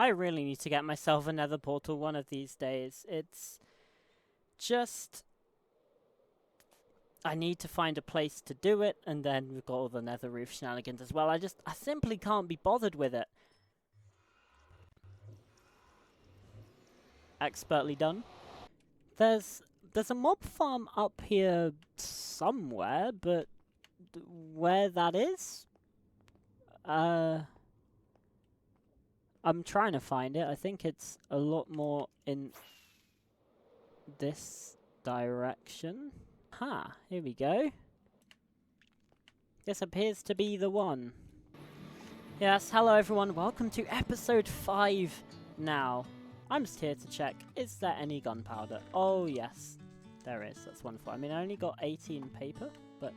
I really need to get myself a nether portal one of these days. It's just... I need to find a place to do it, and then we've got all the nether roof shenanigans as well. I simply can't be bothered with it. Expertly done. There's a mob farm up here somewhere, but where that is? I'm trying to find it. I think it's a lot more in this direction. Ha, here we go. This appears to be the one. Yes, hello everyone, welcome to episode 5 now. I'm just here to check, is there any gunpowder? Oh yes, there is, that's wonderful. I mean, I only got 18 paper, but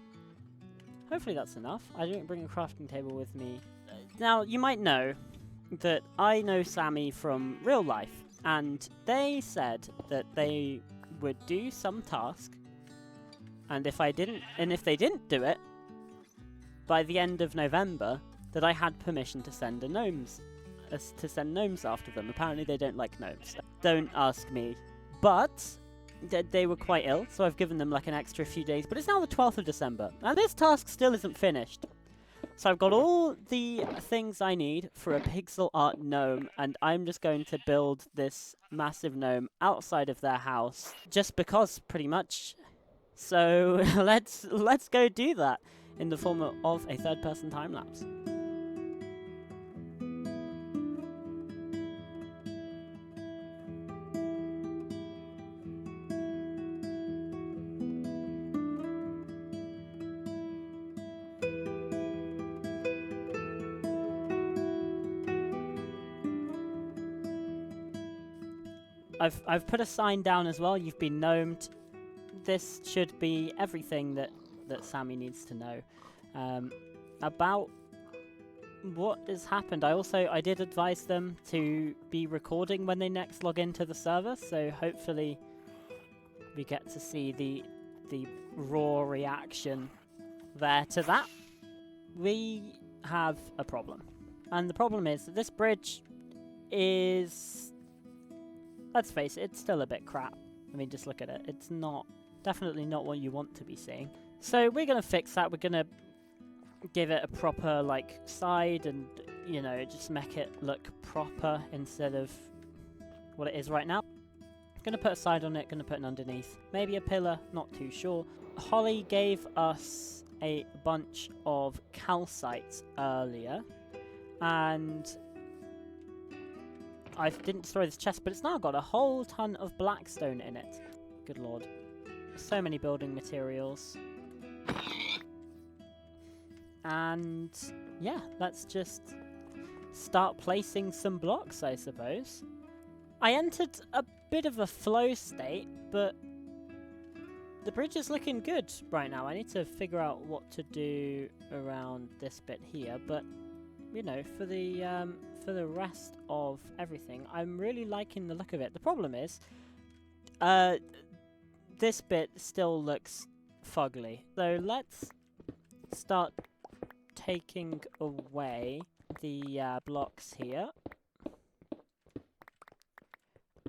hopefully that's enough. I didn't bring a crafting table with me. Now, you might know that I know Sami from real life, and they said that they would do some task, and if they didn't do it by the end of November, that I had permission to send gnomes after them. Apparently they don't like gnomes. Don't ask me. But they were quite ill, so I've given them like an extra few days. But it's now the 12th of December, and this task still isn't finished. So I've got all the things I need for a pixel art gnome, and I'm just going to build this massive gnome outside of their house, just because, pretty much. So let's go do that in the form of a third-person time-lapse. I've put a sign down as well. You've been gnomed. This should be everything that Sami needs to know about what has happened. I did advise them to be recording when they next log into the server, so hopefully we get to see the raw reaction there to that. We have a problem, and the problem is that this bridge is, let's face it, it's still a bit crap. I mean, just look at it. It's definitely not what you want to be seeing. So we're going to fix that. We're going to give it a proper, like, side and, you know, just make it look proper instead of what it is right now. Going to put a side on it, going to put an underneath. Maybe a pillar, not too sure. Holly gave us a bunch of calcite earlier, and I didn't destroy this chest, but it's now got a whole ton of blackstone in it. Good lord. So many building materials. And yeah, let's just start placing some blocks, I suppose. I entered a bit of a flow state, but the bridge is looking good right now. I need to figure out what to do around this bit here, but you know, for the rest of everything, I'm really liking the look of it. The problem is, this bit still looks fugly. So let's start taking away the blocks here,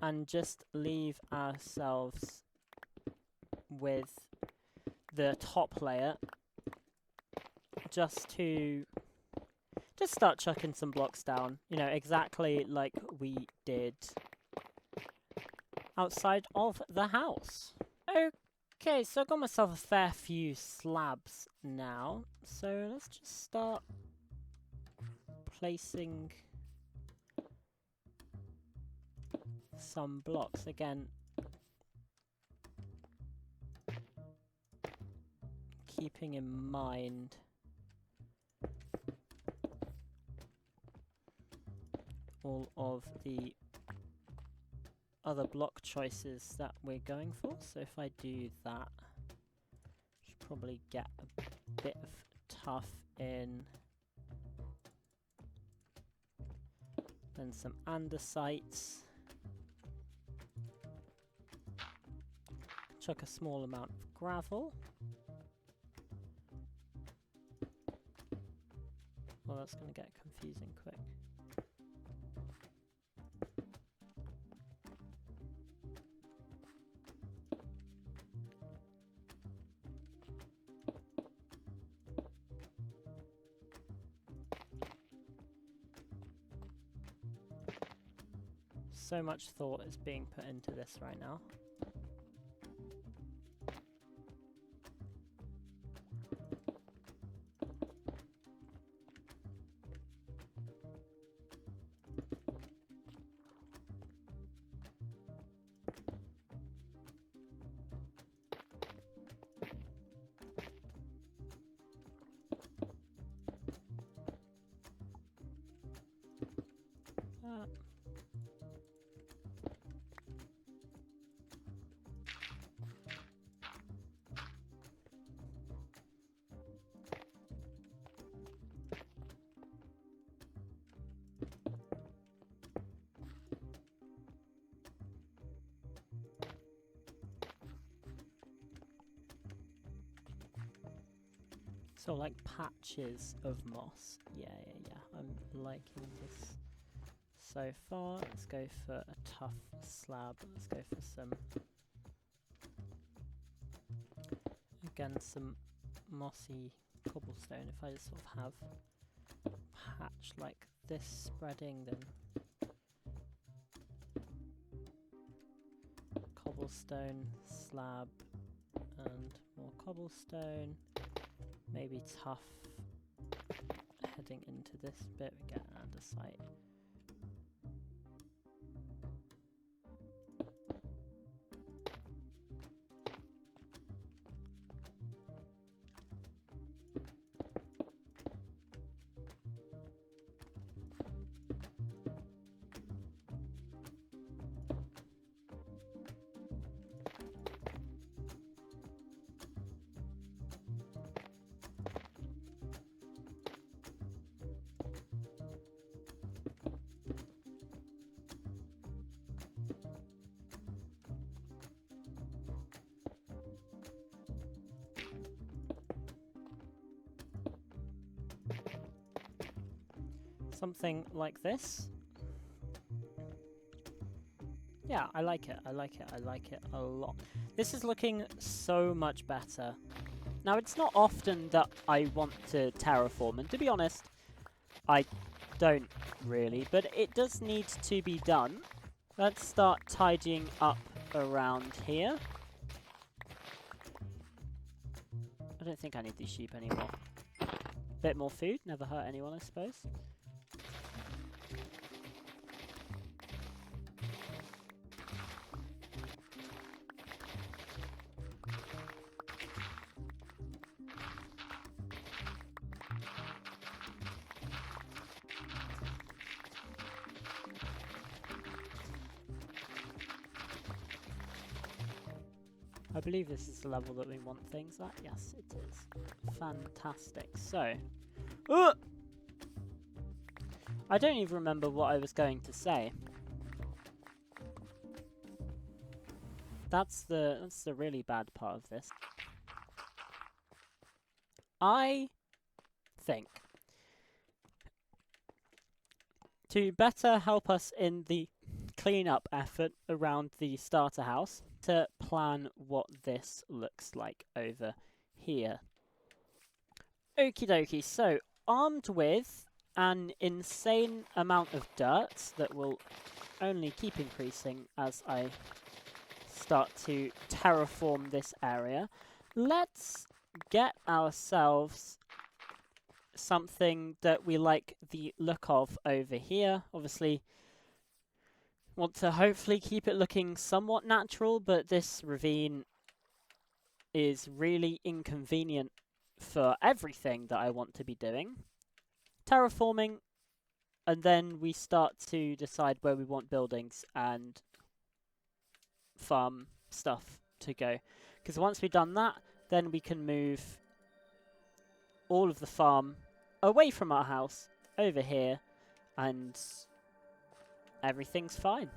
and just leave ourselves with the top layer, just start chucking some blocks down, you know, exactly like we did outside of the house. Okay, so I've got myself a fair few slabs now, so let's just start placing some blocks. Again, keeping in mind all of the other block choices that we're going for. So if I do that, should probably get a bit of tuff in, then some andesites, chuck a small amount of gravel. Well, that's going to get confusing quick. So much thought is being put into this right now. So like patches of moss. Yeah. I'm liking this so far. Let's go for a tough slab. Let's go for some, again, some mossy cobblestone. If I just sort of have a patch like this spreading, then cobblestone, slab, and more cobblestone. Maybe tough heading into this bit. We get an andesite. Something like this. Yeah, I like it. I like it a lot. This is looking so much better. Now, it's not often that I want to terraform, and to be honest, I don't really, but it does need to be done. Let's start tidying up around here. I don't think I need these sheep anymore. Bit more food, never hurt anyone, I suppose. I believe this is the level that we want things at. Yes, it is. Fantastic. So, I don't even remember what I was going to say. That's the really bad part of this. I think to better help us in the clean-up effort around the starter house, to plan what this looks like over here. Okie dokie, so armed with an insane amount of dirt that will only keep increasing as I start to terraform this area, let's get ourselves something that we like the look of over here. Obviously, want to hopefully keep it looking somewhat natural, but this ravine is really inconvenient for everything that I want to be doing. Terraforming, and then we start to decide where we want buildings and farm stuff to go. Because once we've done that, then we can move all of the farm away from our house over here, and everything's fine.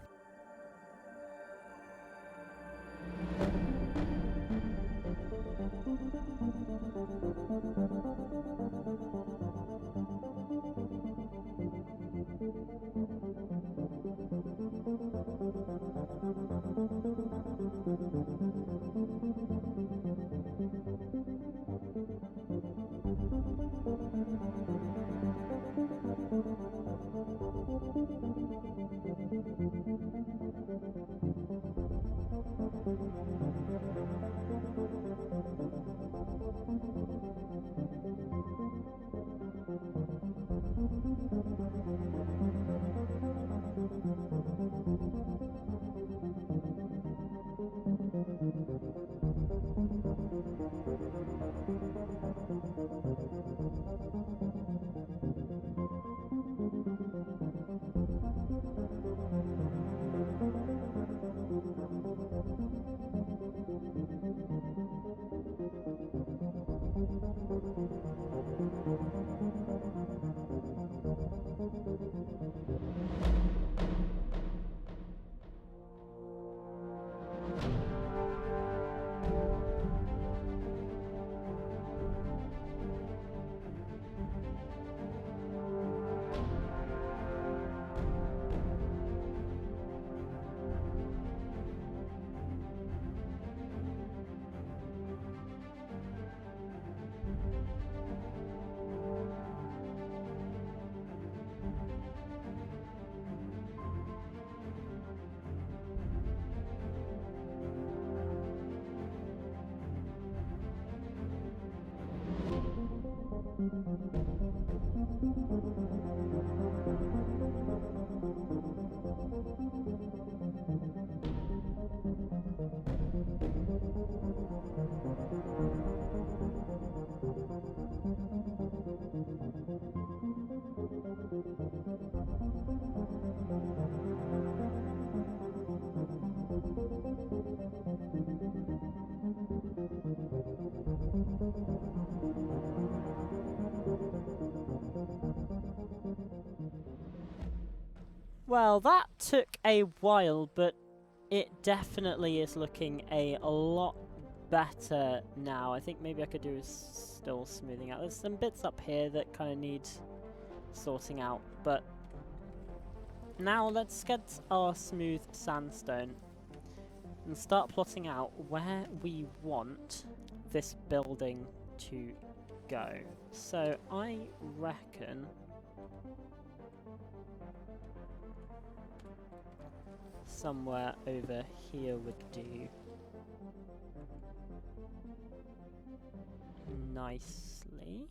Well, that took a while, but it definitely is looking a lot better now. I think maybe I could do is still smoothing out. There's some bits up here that kind of need sorting out, but now let's get our smooth sandstone and start plotting out where we want this building to go. So I reckon somewhere over here would do nicely.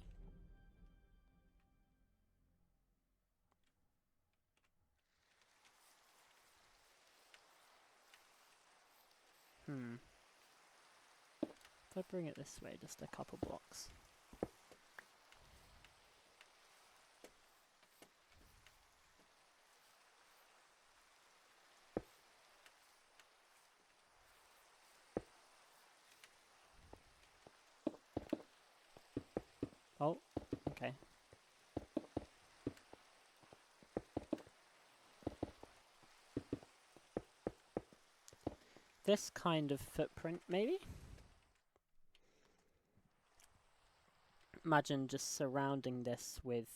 If I bring it this way, just a couple blocks. Oh, okay. This kind of footprint, maybe? Imagine just surrounding this with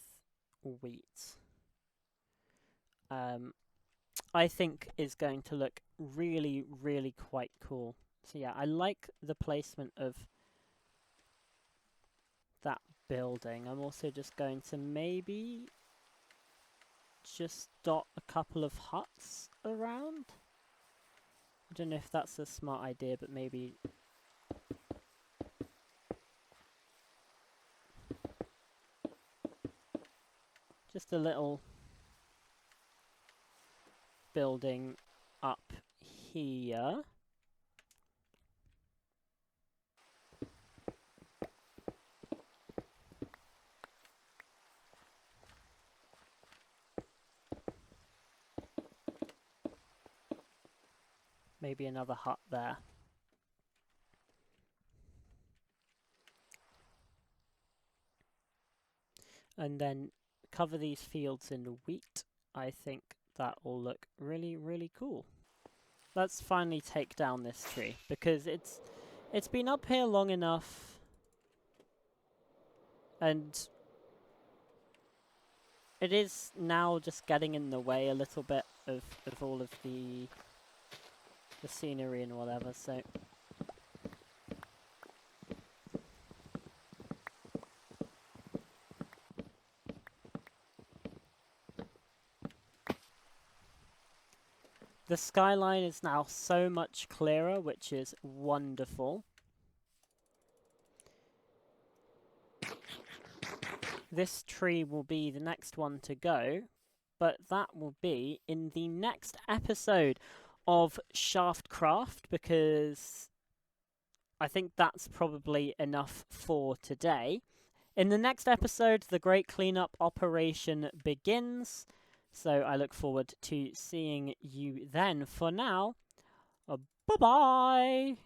wheat. I think is going to look really, really quite cool. So yeah, I like the placement of that building. I'm also just going to maybe just dot a couple of huts around. I don't know if that's a smart idea, but maybe just a little building up here. Maybe another hut there. And then cover these fields in wheat. I think that will look really, really cool. Let's finally take down this tree, because it's been up here long enough, and it is now just getting in the way a little bit of all of the scenery and whatever, so the skyline is now so much clearer, which is wonderful. This tree will be the next one to go, but that will be in the next episode of ShaftCraft, because I think that's probably enough for today. In the next episode, the great cleanup operation begins, so I look forward to seeing you then. For now, bye-bye!